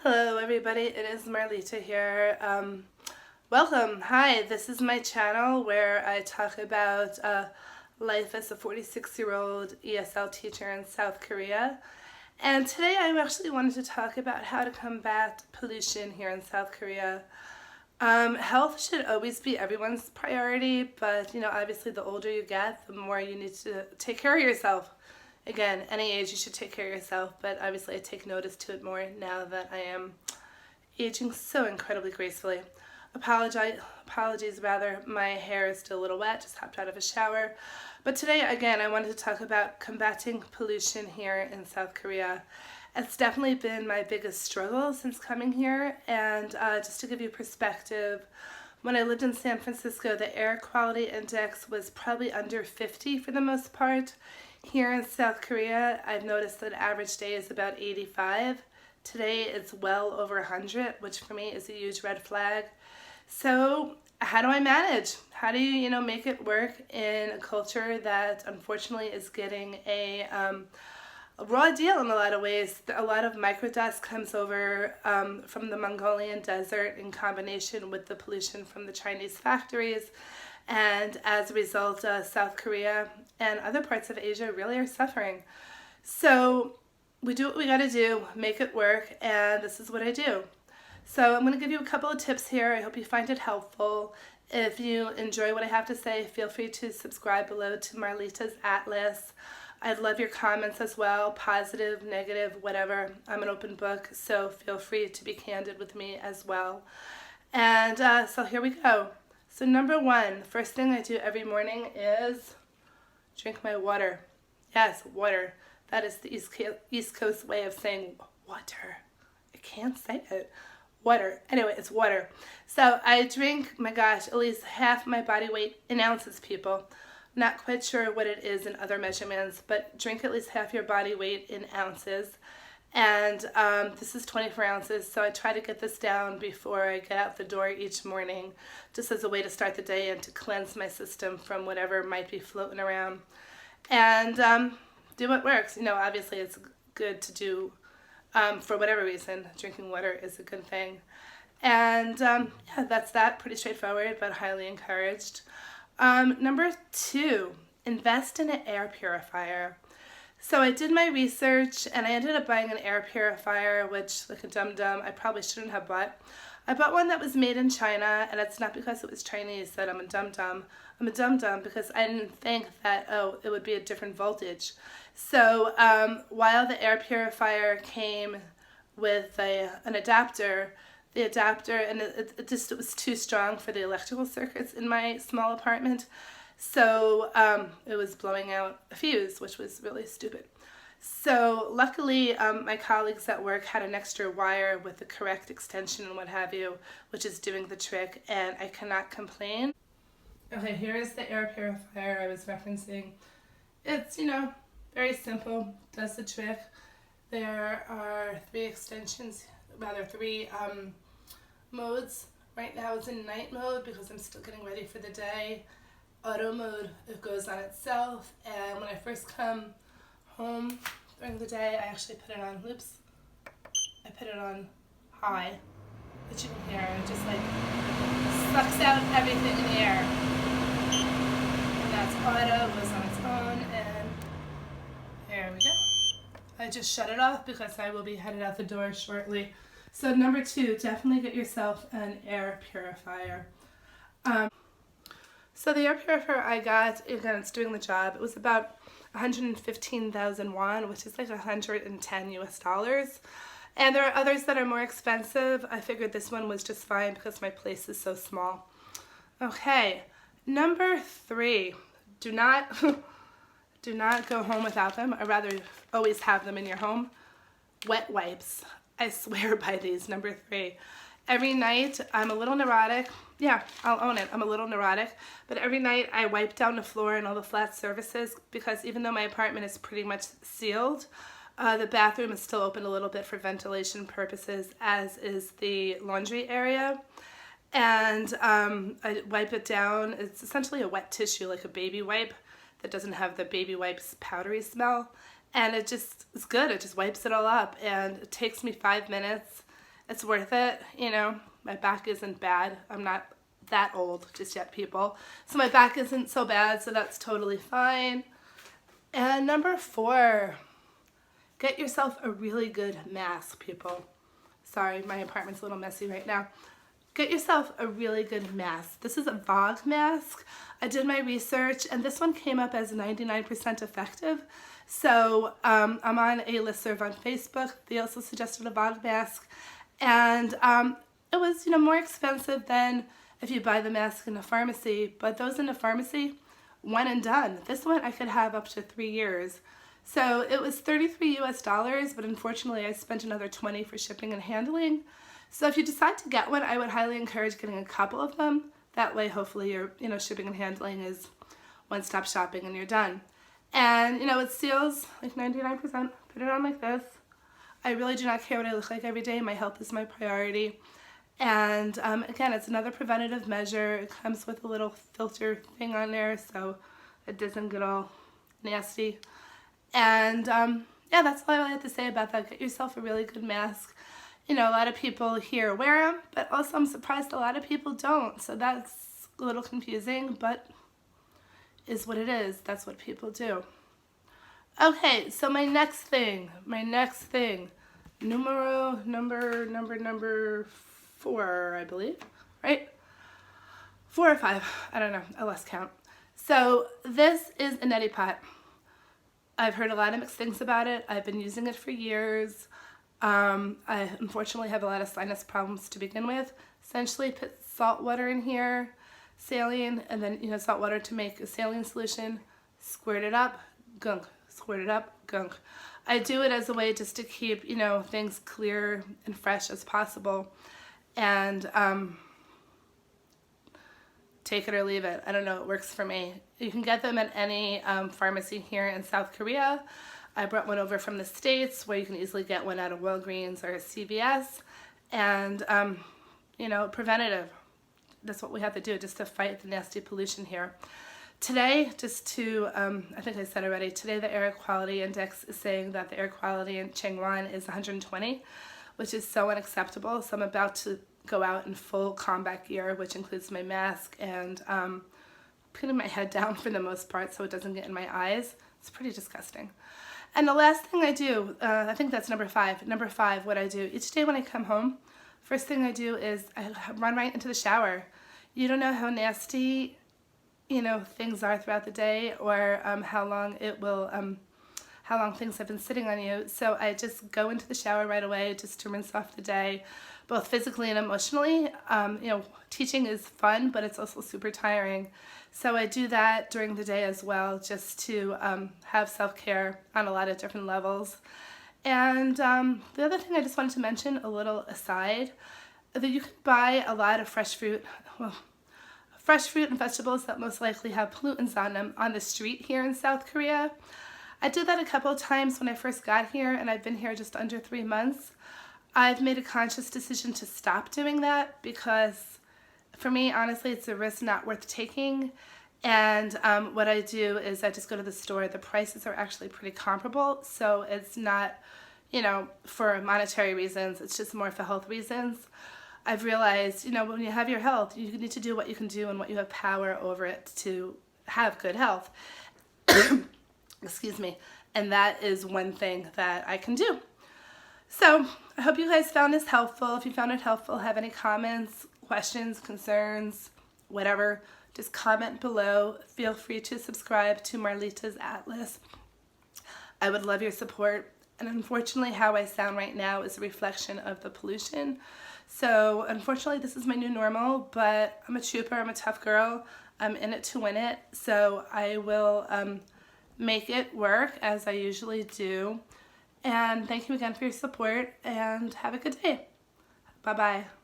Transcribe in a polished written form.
Hello everybody, it is Marlita here. Welcome, hi, this is my channel where I talk about life as a 46-year-old ESL teacher in South Korea. And today I actually wanted to talk about how to combat pollution here in South Korea. Health should always be everyone's priority, but obviously the older you get, the more you need to take care of yourself. Again, any age you should take care of yourself, but obviously I take notice to it more now that I am aging so incredibly gracefully. Apologies rather, my hair is still a little wet, just hopped out of a shower. But today, again, I wanted to talk about combating pollution here in South Korea. It's definitely been my biggest struggle since coming here, and just to give you perspective, when I lived in San Francisco, the air quality index was probably under 50 for the most part. Here in South Korea, I've noticed that average day is about 85. Today it's well over 100, which for me is a huge red flag. So how do I manage? How do you, make it work in a culture that unfortunately is getting a raw deal in a lot of ways? A lot of microdust comes over from the Mongolian desert in combination with the pollution from the Chinese factories. And as a result, South Korea and other parts of Asia really are suffering. So we do what we got to do, make it work, and this is what I do. So I'm going to give you a couple of tips here. I hope you find it helpful. If you enjoy what I have to say, feel free to subscribe below to Marlita's Atlas. I'd love your comments as well, positive, negative, whatever. I'm an open book, so feel free to be candid with me as well. And so here we go. So number one, the first thing I do every morning is drink my water. Yes, water. That is the East Coast way of saying water. I can't say it. Water. Anyway, it's water. So I drink, my gosh, at least half my body weight in ounces, people. Not quite sure what it is in other measurements, but drink at least half your body weight in ounces. And this is 24 ounces, so I try to get this down before I get out the door each morning, just as a way to start the day and to cleanse my system from whatever might be floating around. And do what works. Obviously it's good to do for whatever reason. Drinking water is a good thing. And yeah, that's that. Pretty straightforward, but highly encouraged. Number two, invest in an air purifier. So I did my research and I ended up buying an air purifier, which, like a dum-dum, I probably shouldn't have bought. I bought one that was made in China, and it's not because it was Chinese that I'm a dum-dum. I'm a dum-dum because I didn't think that, it would be a different voltage. So while the air purifier came with an adapter, the adapter, and it was too strong for the electrical circuits in my small apartment. So it was blowing out a fuse, which was really stupid. So luckily, my colleagues at work had an extra wire with the correct extension and what have you, which is doing the trick, and I cannot complain. Okay, here is the air purifier I was referencing. It's, very simple, does the trick. There are three modes. Right now it's in night mode because I'm still getting ready for the day. Auto mode, it goes on itself, and when I first come home during the day, I actually put it on, I put it on high, which you can hear, it just like sucks out everything in the air. And that's auto, goes on its own, and there we go. I just shut it off because I will be headed out the door shortly. So number two, definitely get yourself an air purifier. So the air purifier I got, again, it's doing the job. It was about 115,000 won, which is like 110 US dollars. And there are others that are more expensive. I figured this one was just fine because my place is so small. Okay, number three, do not go home without them. I'd rather always have them in your home. Wet wipes. I swear by these, number three. Every night, I'm a little neurotic. Yeah, I'll own it. I'm a little neurotic. But every night, I wipe down the floor and all the flat surfaces because even though my apartment is pretty much sealed, the bathroom is still open a little bit for ventilation purposes, as is the laundry area. And I wipe it down. It's essentially a wet tissue, like a baby wipe that doesn't have the baby wipes powdery smell. And it just is good. It just wipes it all up. And it takes me 5 minutes. It's worth it. You know, my back isn't bad. I'm not that old just yet, people. So my back isn't so bad, so that's totally fine. And number 4, get yourself a really good mask, people. Sorry, my apartment's a little messy right now. Get yourself a really good mask. This is a Vogue mask. I did my research, and this one came up as 99% effective. So I'm on a listserv on Facebook. They also suggested a Vogue mask, and it was, you know, more expensive than if you buy the mask in a pharmacy. But those in a pharmacy, one and done. This one I could have up to 3 years. So it was $33 US, but unfortunately I spent another $20 for shipping and handling. So if you decide to get one, I would highly encourage getting a couple of them. That way, hopefully, your shipping and handling is one-stop shopping and you're done. And it seals like 99%. Put it on like this. I really do not care what I look like every day. My health is my priority. And again, it's another preventative measure. It comes with a little filter thing on there so it doesn't get all nasty. And yeah, that's all I have to say about that. Get yourself a really good mask. A lot of people here wear them, but also I'm surprised a lot of people don't. So that's a little confusing, but is what it is. That's what people do. Okay, so my next thing, number 4, I believe, right? 4 or 5, I don't know, I lost count. So this is a neti pot. I've heard a lot of mixed things about it. I've been using it for years. I unfortunately have a lot of sinus problems to begin with. Essentially put salt water in here, saline, and then salt water to make a saline solution, squirt it up, gunk, squirt it up, gunk. I do it as a way just to keep things clear and fresh as possible, and take it or leave it. I don't know, it works for me. You can get them at any pharmacy here in South Korea. I brought one over from the States where you can easily get one out of Walgreens or CVS. And, preventative. That's what we have to do just to fight the nasty pollution here. Today, just to, I think I said already, today the air quality index is saying that the air quality in Changwon is 120, which is so unacceptable. So I'm about to go out in full combat gear, which includes my mask and putting my head down for the most part so it doesn't get in my eyes. It's pretty disgusting. And the last thing I do, I think that's number 5. Number 5, what I do each day when I come home, first thing I do is I run right into the shower. You don't know how nasty, things are throughout the day, or how long things have been sitting on you. So I just go into the shower right away just to rinse off the day, both physically and emotionally. Teaching is fun, but it's also super tiring. So I do that during the day as well, just to have self-care on a lot of different levels. And the other thing I just wanted to mention, a little aside, that you can buy a lot of fresh fruit and vegetables that most likely have pollutants on them on the street here in South Korea. I did that a couple of times when I first got here, and I've been here just under 3 months. I've made a conscious decision to stop doing that because for me, honestly, it's a risk not worth taking. And what I do is I just go to the store. The prices are actually pretty comparable, so it's not, for monetary reasons. It's just more for health reasons. I've realized, when you have your health, you need to do what you can do and what you have power over it to have good health. Excuse me. And that is one thing that I can do. So I hope you guys found this helpful. If you found it helpful, have any comments, questions, concerns, whatever, just comment below. Feel free to subscribe to Marlita's Atlas. I would love your support. And unfortunately, how I sound right now is a reflection of the pollution. So unfortunately, this is my new normal, but I'm a trooper. I'm a tough girl. I'm in it to win it. So I will make it work as I usually do. And thank you again for your support, and have a good day. Bye-bye.